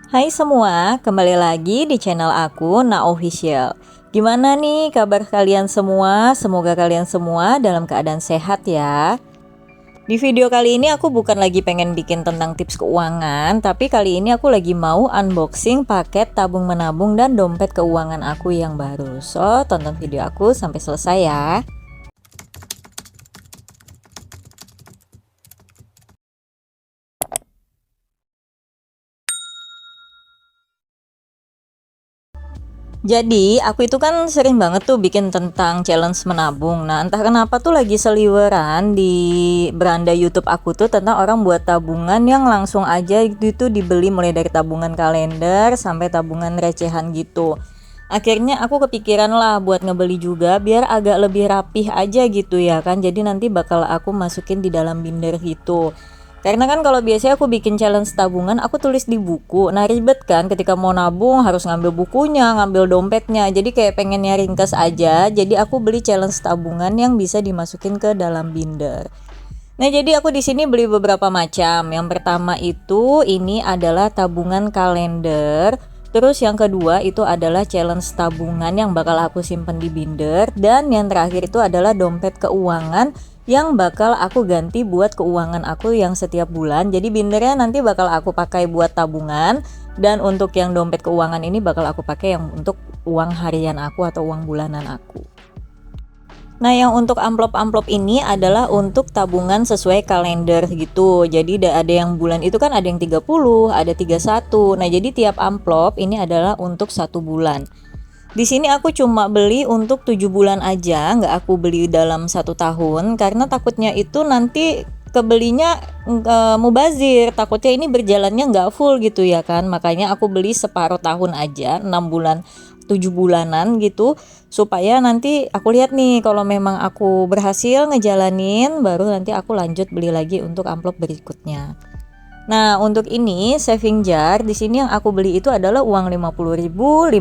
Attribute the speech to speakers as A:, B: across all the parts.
A: Hai semua, kembali lagi di channel aku, Na Official. Gimana nih kabar kalian semua? Semoga kalian semua dalam keadaan sehat ya. Di video kali ini aku bukan lagi pengen bikin tentang tips keuangan, tapi kali ini aku lagi mau unboxing paket tabung menabung dan dompet keuangan aku yang baru. So, tonton video aku sampai selesai ya. Jadi aku itu kan sering banget tuh bikin tentang challenge menabung. Nah entah kenapa tuh lagi seliweran di beranda YouTube aku tuh tentang orang buat tabungan yang langsung aja itu dibeli, mulai dari tabungan kalender sampai tabungan recehan gitu. Akhirnya aku kepikiran lah buat ngebeli juga biar agak lebih rapih aja gitu ya kan. Jadi nanti bakal aku masukin di dalam binder gitu. Karena kan kalau biasanya aku bikin challenge tabungan, aku tulis di buku. Nah ribet kan ketika mau nabung harus ngambil bukunya, ngambil dompetnya. Jadi kayak pengennya ringkes aja. Jadi aku beli challenge tabungan yang bisa dimasukin ke dalam binder. Nah jadi aku di sini beli beberapa macam. Yang pertama itu ini adalah tabungan kalender. Terus yang kedua itu adalah challenge tabungan yang bakal aku simpen di binder. Dan yang terakhir itu adalah dompet keuangan yang bakal aku ganti buat keuangan aku yang setiap bulan. Jadi bindernya nanti bakal aku pakai buat tabungan, dan untuk yang dompet keuangan ini bakal aku pakai yang untuk uang harian aku atau uang bulanan aku. Nah yang untuk amplop-amplop ini adalah untuk tabungan sesuai kalender gitu. Jadi ada yang bulan itu kan ada yang 30, ada 31. Nah jadi tiap amplop ini adalah untuk 1 bulan. Di sini aku cuma beli untuk 7 bulan aja, nggak aku beli dalam 1 tahun karena takutnya itu nanti kebelinya mubazir, takutnya ini berjalannya nggak full gitu ya kan. Makanya aku beli separuh tahun aja, 6 bulan 7 bulanan gitu, supaya nanti aku lihat nih kalau memang aku berhasil ngejalanin baru nanti aku lanjut beli lagi untuk amplop berikutnya. Nah, untuk ini saving jar di sini yang aku beli itu adalah uang 50.000, 5.000,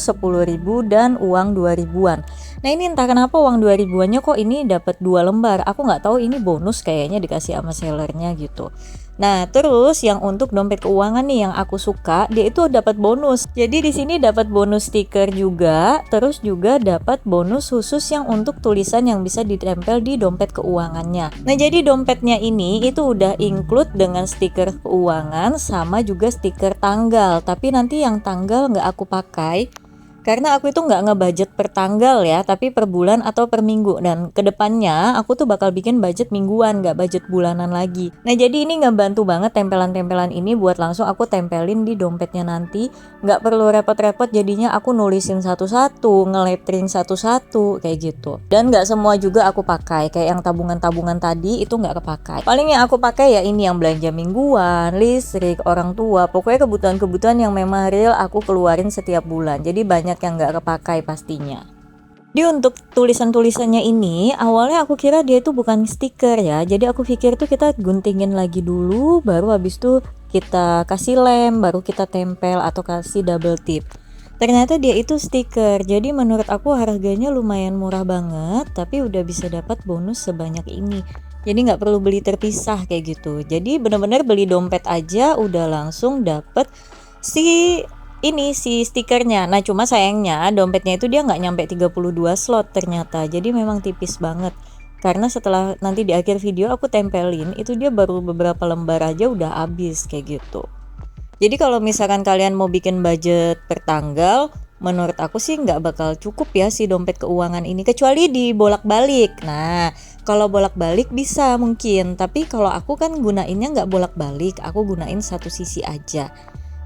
A: 10.000 dan uang 2 ribuan. Nah, ini entah kenapa uang 2 ribuannya kok ini dapat 2 lembar. Aku nggak tahu ini bonus kayaknya dikasih sama sellernya gitu. Nah, terus yang untuk dompet keuangan nih yang aku suka, dia itu dapat bonus. Jadi di sini dapat bonus stiker juga, terus juga dapat bonus khusus yang untuk tulisan yang bisa ditempel di dompet keuangannya. Nah, jadi dompetnya ini itu udah include dengan stiker keuangan sama juga stiker tanggal. Tapi nanti yang tanggal nggak aku pakai karena aku itu nggak ngebudget per tanggal ya, tapi per bulan atau per minggu. Dan kedepannya aku tuh bakal bikin budget mingguan, nggak budget bulanan lagi. Nah jadi ini ngebantu banget tempelan-tempelan ini buat langsung aku tempelin di dompetnya nanti. Nggak perlu repot-repot, jadinya aku nulisin satu-satu, ngeletring satu-satu kayak gitu. Dan nggak semua juga aku pakai, kayak yang tabungan-tabungan tadi itu nggak kepakai. Paling yang aku pakai ya ini yang belanja mingguan, listrik, orang tua, pokoknya kebutuhan-kebutuhan yang memang real aku keluarin setiap bulan. Jadi banyak yang nggak kepakai pastinya. Di untuk tulisan-tulisannya ini awalnya aku kira dia itu bukan stiker ya, jadi aku pikir tuh kita guntingin lagi dulu baru habis itu kita kasih lem, baru kita tempel atau kasih double tip. Ternyata dia itu stiker, jadi menurut aku harganya lumayan murah banget, tapi udah bisa dapat bonus sebanyak ini. Jadi nggak perlu beli terpisah kayak gitu. Jadi bener-bener beli dompet aja udah langsung dapet si stikernya. Nah cuma sayangnya dompetnya itu dia nggak nyampe 32 slot ternyata, jadi memang tipis banget. Karena setelah nanti di akhir video aku tempelin itu dia baru beberapa lembar aja udah habis kayak gitu. Jadi kalau misalkan kalian mau bikin budget per tanggal, menurut aku sih nggak bakal cukup ya si dompet keuangan ini, kecuali dibolak-balik. Nah kalau bolak-balik bisa mungkin, tapi kalau aku kan gunainnya nggak bolak-balik, aku gunain satu sisi aja.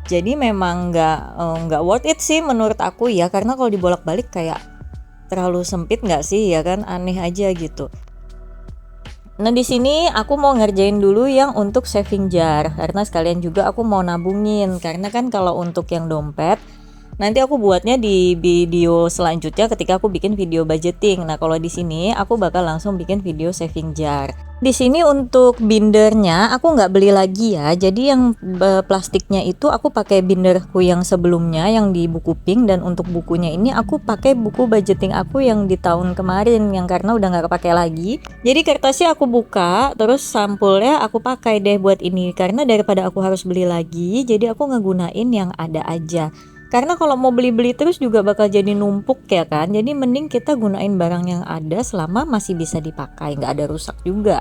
A: Jadi memang nggak worth it sih menurut aku ya, karena kalau dibolak-balik kayak terlalu sempit nggak sih ya kan, aneh aja gitu. Nah di sini aku mau ngerjain dulu yang untuk saving jar karena sekalian juga aku mau nabungin, karena kan kalau untuk yang dompet Nanti aku buatnya di video selanjutnya ketika aku bikin video budgeting. Nah, kalau di sini aku bakal langsung bikin video saving jar. Di sini untuk bindernya aku nggak beli lagi ya. Jadi yang plastiknya itu aku pakai binderku yang sebelumnya yang di buku pink, dan untuk bukunya ini aku pakai buku budgeting aku yang di tahun kemarin yang karena udah nggak kepake lagi. Jadi kertasnya aku buka, terus sampulnya aku pakai deh buat ini karena daripada aku harus beli lagi. Jadi aku ngegunain yang ada aja. Karena kalau mau beli-beli terus juga bakal jadi numpuk ya kan. Jadi mending kita gunain barang yang ada selama masih bisa dipakai, nggak ada rusak juga.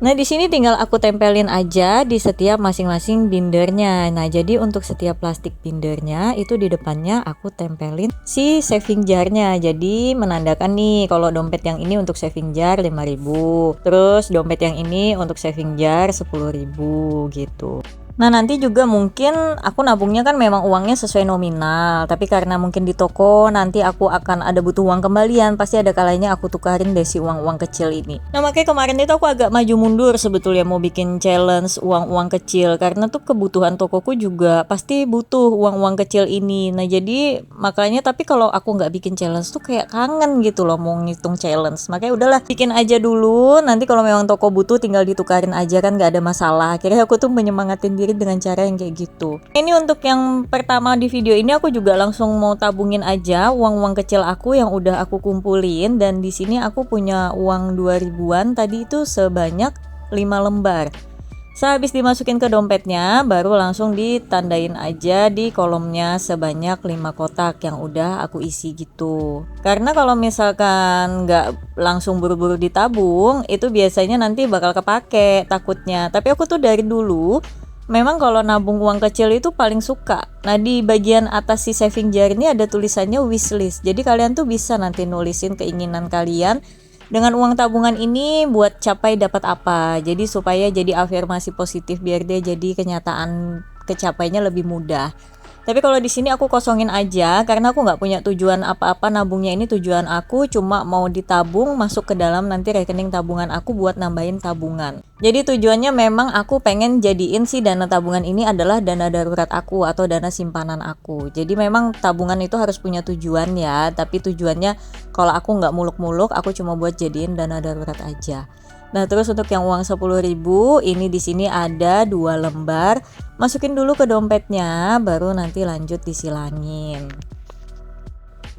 A: Nah, di sini tinggal aku tempelin aja di setiap masing-masing bindernya. Nah, jadi untuk setiap plastik bindernya itu di depannya aku tempelin si saving jarnya. Jadi menandakan nih kalau dompet yang ini untuk saving jar 5.000. Terus dompet yang ini untuk saving jar 10.000 gitu. Nah, nanti juga mungkin aku nabungnya kan memang uangnya sesuai nominal, tapi karena mungkin di toko nanti aku akan ada butuh uang kembalian, pasti ada kalanya aku tukarin deh si uang-uang kecil ini. Nah, makanya kemarin itu aku agak maju mundur sebetulnya mau bikin challenge uang-uang kecil, karena tuh kebutuhan tokoku juga pasti butuh uang-uang kecil ini. Nah, jadi makanya tapi kalau aku nggak bikin challenge tuh kayak kangen gitu loh mau ngitung challenge. Makanya udahlah bikin aja dulu, nanti kalau memang toko butuh tinggal ditukarin aja kan nggak ada masalah. Akhirnya aku tuh menyemangatin diri dengan cara yang kayak gitu. Ini untuk yang pertama di video ini aku juga langsung mau tabungin aja uang-uang kecil aku yang udah aku kumpulin, dan di sini aku punya uang 2000-an tadi itu sebanyak 5 lembar. Sehabis dimasukin ke dompetnya baru langsung ditandain aja di kolomnya sebanyak 5 kotak yang udah aku isi gitu. Karena kalau misalkan nggak langsung buru-buru ditabung itu biasanya nanti bakal kepake takutnya. Tapi aku tuh dari dulu memang kalau nabung uang kecil itu paling suka. Nah, di bagian atas si saving jar ini ada tulisannya wishlist. Jadi kalian tuh bisa nanti nulisin keinginan kalian dengan uang tabungan ini buat capai dapat apa. Jadi supaya jadi afirmasi positif biar dia jadi kenyataan kecapainya lebih mudah. Tapi kalau di sini aku kosongin aja karena aku nggak punya tujuan apa-apa nabungnya. Ini tujuan aku cuma mau ditabung masuk ke dalam nanti rekening tabungan aku buat nambahin tabungan. Jadi tujuannya memang aku pengen jadiin si dana tabungan ini adalah dana darurat aku atau dana simpanan aku. Jadi memang tabungan itu harus punya tujuan ya. Tapi tujuannya kalau aku nggak muluk-muluk, aku cuma buat jadiin dana darurat aja. Nah, terus untuk yang uang 10.000 ini di sini ada 2 lembar. Masukin dulu ke dompetnya, baru nanti lanjut disilangin.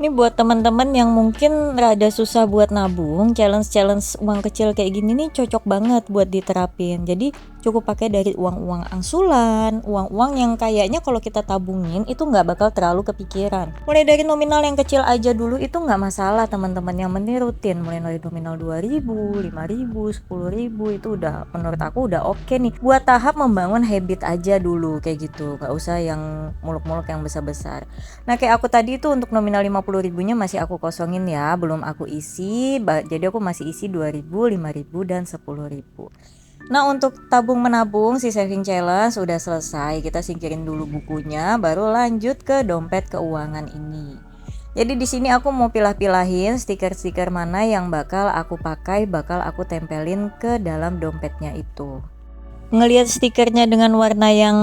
A: Ini buat teman-teman yang mungkin rada susah buat nabung, challenge uang kecil kayak gini nih cocok banget buat diterapin. Jadi cukup pakai dari uang-uang angsulan, uang-uang yang kayaknya kalau kita tabungin itu nggak bakal terlalu kepikiran. Mulai dari nominal yang kecil aja dulu itu nggak masalah teman-teman, yang penting rutin. Mulai dari nominal 2.000, 5.000, 10.000 itu udah menurut aku udah oke nih. Buat tahap membangun habit aja dulu kayak gitu, nggak usah yang muluk-muluk yang besar-besar. Nah, kayak aku tadi itu untuk nominal 50.000-nya masih aku kosongin ya, belum aku isi. Jadi aku masih isi 2.000, 5.000 dan 10.000. Nah, untuk tabung menabung si saving challenge udah selesai. Kita singkirin dulu bukunya, baru lanjut ke dompet keuangan ini. Jadi di sini aku mau pilah-pilahin stiker-stiker mana yang bakal aku pakai, bakal aku tempelin ke dalam dompetnya itu. Ngelihat stikernya dengan warna yang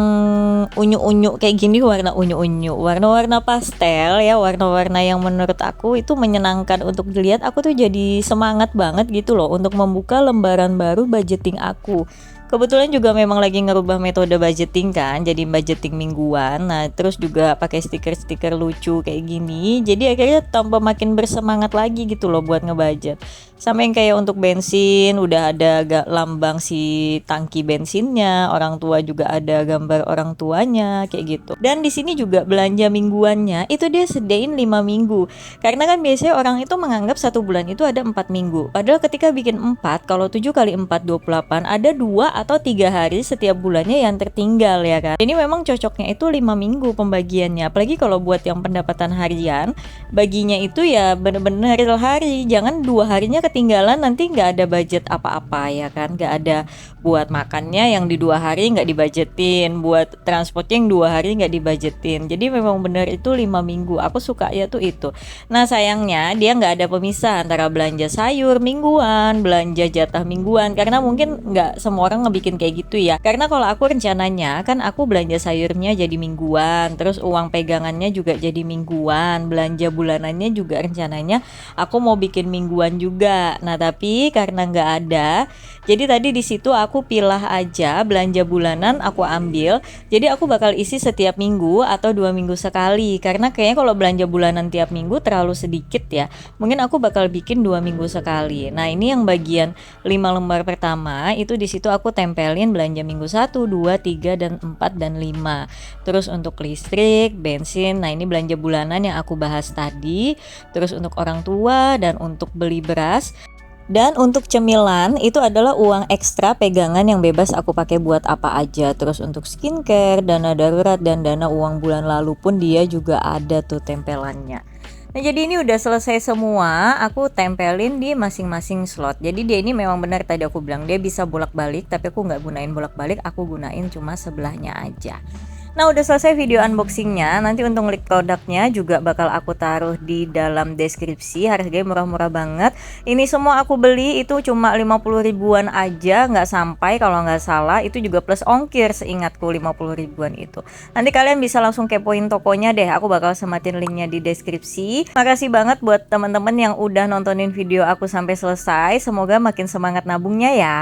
A: unyu-unyu kayak gini, warna unyu-unyu, warna-warna pastel ya, warna-warna yang menurut aku itu menyenangkan untuk dilihat. Aku tuh jadi semangat banget gitu loh untuk membuka lembaran baru budgeting aku. Kebetulan juga memang lagi ngerubah metode budgeting kan, jadi budgeting mingguan. Nah, terus juga pakai stiker-stiker lucu kayak gini. Jadi akhirnya tambah makin bersemangat lagi gitu loh buat ngebudget. Sama yang kayak untuk bensin, udah ada lambang si tangki bensinnya, orang tua juga ada gambar orang tuanya kayak gitu. Dan di sini juga belanja mingguannya itu dia sediain 5 minggu. Karena kan biasanya orang itu menganggap 1 bulan itu ada 4 minggu. Padahal ketika bikin 4, kalau 7 kali 4 28, ada 2 atau 3 hari setiap bulannya yang tertinggal ya kan. Ini memang cocoknya itu 5 minggu pembagiannya. Apalagi kalau buat yang pendapatan harian, baginya itu ya bener-bener real hari. Jangan 2 harinya ketinggalan nanti nggak ada budget apa-apa ya kan, nggak ada buat makannya yang di 2 hari nggak dibajetin, buat transportnya yang 2 hari nggak dibajetin. Jadi memang bener itu 5 minggu. Aku suka ya tuh itu. Nah sayangnya dia nggak ada pemisah antara belanja sayur mingguan, belanja jatah mingguan, karena mungkin nggak semua orang ngebikin kayak gitu ya. Karena kalau aku rencananya kan aku belanja sayurnya jadi mingguan, terus uang pegangannya juga jadi mingguan, belanja bulanannya juga rencananya aku mau bikin mingguan juga. Nah tapi karena nggak ada, jadi tadi di situ aku pilah aja belanja bulanan aku ambil. Jadi aku bakal isi setiap minggu atau 2 minggu sekali. Karena kayaknya kalau belanja bulanan tiap minggu terlalu sedikit ya. Mungkin aku bakal bikin 2 minggu sekali. Nah ini yang bagian 5 lembar pertama itu di situ aku tempelin belanja minggu 1, 2, 3, dan 4, dan 5. Terus untuk listrik, bensin, nah ini belanja bulanan yang aku bahas tadi. Terus untuk orang tua dan untuk beli beras. Dan untuk cemilan itu adalah uang ekstra pegangan yang bebas aku pakai buat apa aja. Terus untuk skincare, dana darurat, dan dana uang bulan lalu pun dia juga ada tuh tempelannya. Nah jadi ini udah selesai semua, aku tempelin di masing-masing slot. Jadi dia ini memang benar tadi aku bilang dia bisa bolak-balik, tapi aku nggak gunain bolak-balik, aku gunain cuma sebelahnya aja. Nah udah selesai video unboxingnya. Nanti untuk link produknya juga bakal aku taruh di dalam deskripsi. Harganya murah-murah banget. Ini semua aku beli itu cuma 50 ribuan aja, nggak sampai kalau nggak salah. Itu juga plus ongkir seingatku 50 ribuan itu. Nanti kalian bisa langsung kepoin tokonya deh. Aku bakal sematin linknya di deskripsi. Makasih banget buat teman-teman yang udah nontonin video aku sampai selesai. Semoga makin semangat nabungnya ya.